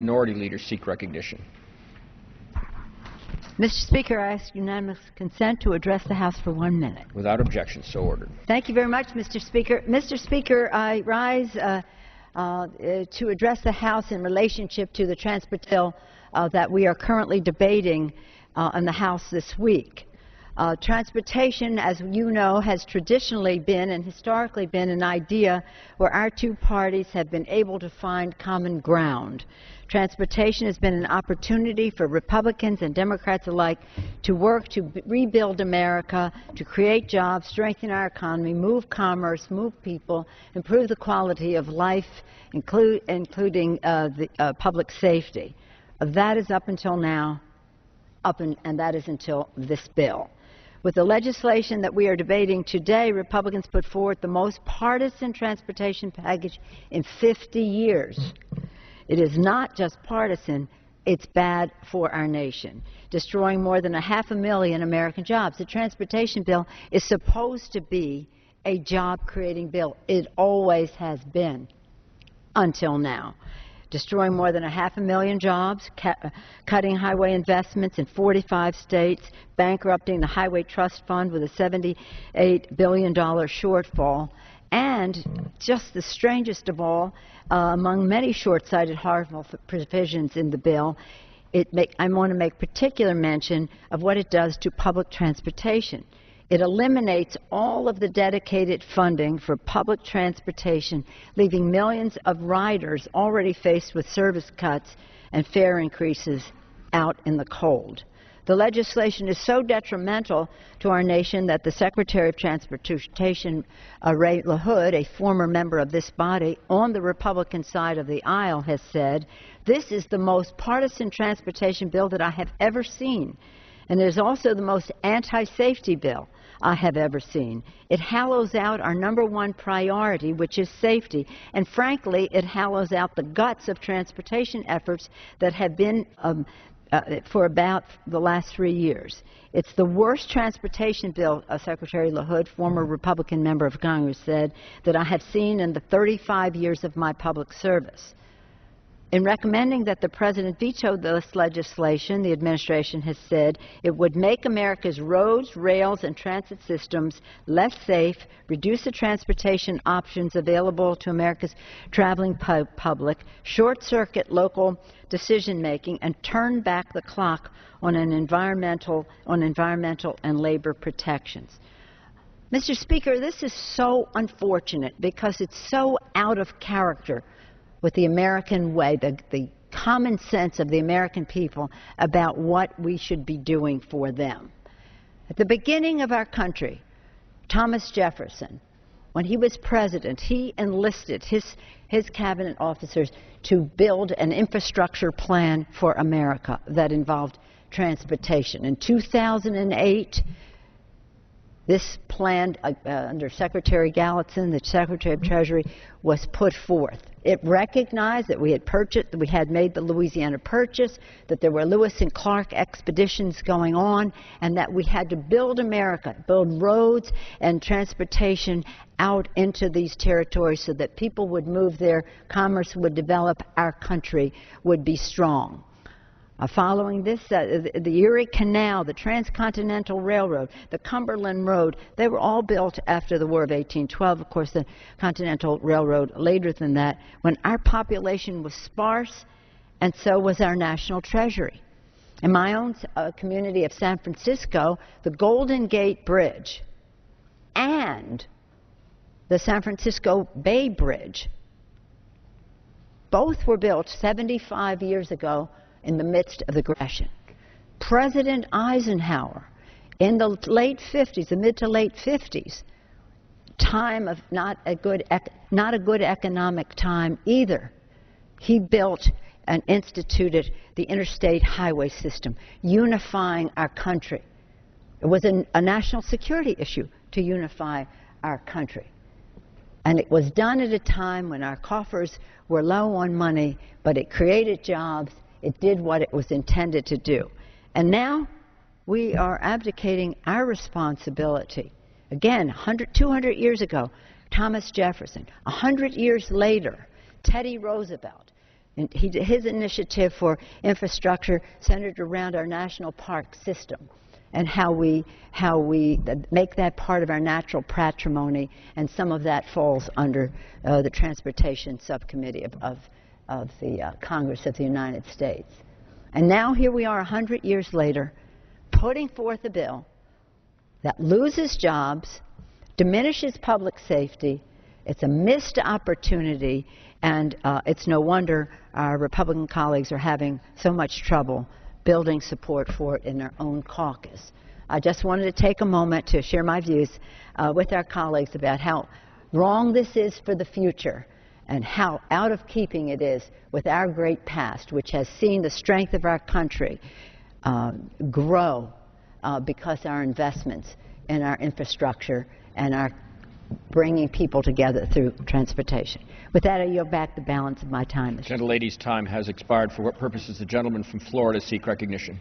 Minority leaders seek recognition. Mr. Speaker, I ask unanimous consent to address the House for 1 minute. Without objection, so ordered. Thank you very much, Mr. Speaker. Mr. Speaker, I rise to address the House in relationship to the transport bill that we are currently debating in the House this week. Transportation, as you know, has traditionally been and historically been an idea where our two parties have been able to find common ground. Transportation has been an opportunity for Republicans and Democrats alike to work to rebuild America, to create jobs, strengthen our economy, move commerce, move people, improve the quality of life, including public safety. That is up until now, and that is until this bill. With the legislation that we are debating today, Republicans put forward the most partisan transportation package in 50 years. It is not just partisan, it's bad for our nation, destroying more than 500,000 American jobs. The transportation bill is supposed to be a job-creating bill. It always has been, until now. Destroying more than 500,000 jobs, cutting highway investments in 45 states, bankrupting the Highway Trust Fund with a $78 billion shortfall, and just the strangest of all, among many short-sighted, harmful provisions in the bill, I want to make particular mention of what it does to public transportation. It eliminates all of the dedicated funding for public transportation, leaving millions of riders already faced with service cuts and fare increases out in the cold. The legislation is so detrimental to our nation that the Secretary of Transportation, Ray LaHood, a former member of this body, on the Republican side of the aisle, has said, "This is the most partisan transportation bill that I have ever seen. And it is also the most anti-safety bill I have ever seen. It hollows out our #1 priority, which is safety, and frankly, it hollows out the guts of transportation efforts that have been for about the last 3 years. It's the worst transportation bill," Secretary LaHood, former Republican member of Congress, said, "that I have seen in the 35 years of my public service." In recommending that the President veto this legislation, the administration has said it would make America's roads, rails, and transit systems less safe, reduce the transportation options available to America's traveling public, short-circuit local decision-making, and turn back the clock on environmental and labor protections. Mr. Speaker, this is so unfortunate because it's so out of character with the American way, the common sense of the American people about what we should be doing for them. At the beginning of our country, Thomas Jefferson, when he was president, he enlisted his cabinet officers to build an infrastructure plan for America that involved transportation. In 2008, this plan, under Secretary Gallatin, the Secretary of Treasury, was put forth. It recognized that we had made the Louisiana Purchase, that there were Lewis and Clark expeditions going on, and that we had to build America, build roads and transportation out into these territories so that people would move there, commerce would develop, our country would be strong. Following this, the Erie Canal, the Transcontinental Railroad, the Cumberland Road, they were all built after the War of 1812. Of course, the Continental Railroad later than that, when our population was sparse, and so was our national treasury. In my own community of San Francisco, the Golden Gate Bridge and the San Francisco Bay Bridge, both were built 75 years ago in the midst of the Depression. President Eisenhower, in the late 50s, the mid to late 50s, time of not a good economic time either, he built and instituted the interstate highway system, unifying our country. It was a national security issue to unify our country. And it was done at a time when our coffers were low on money, but it created jobs. It did what it was intended to do. And now we are abdicating our responsibility. Again, 200 years ago, Thomas Jefferson. 100 years later, Teddy Roosevelt. And his initiative for infrastructure centered around our national park system and how we make that part of our natural patrimony, and some of that falls under the Transportation Subcommittee of the Congress of the United States. And now here we are 100 years later, putting forth a bill that loses jobs, diminishes public safety. It's a missed opportunity, and it's no wonder our Republican colleagues are having so much trouble building support for it in their own caucus. I just wanted to take a moment to share my views with our colleagues about how wrong this is for the future and how out of keeping it is with our great past, which has seen the strength of our country grow because our investments in our infrastructure and our bringing people together through transportation. With that, I yield back the balance of my time. The gentlelady's time has expired. For what purpose does the gentleman from Florida seek recognition?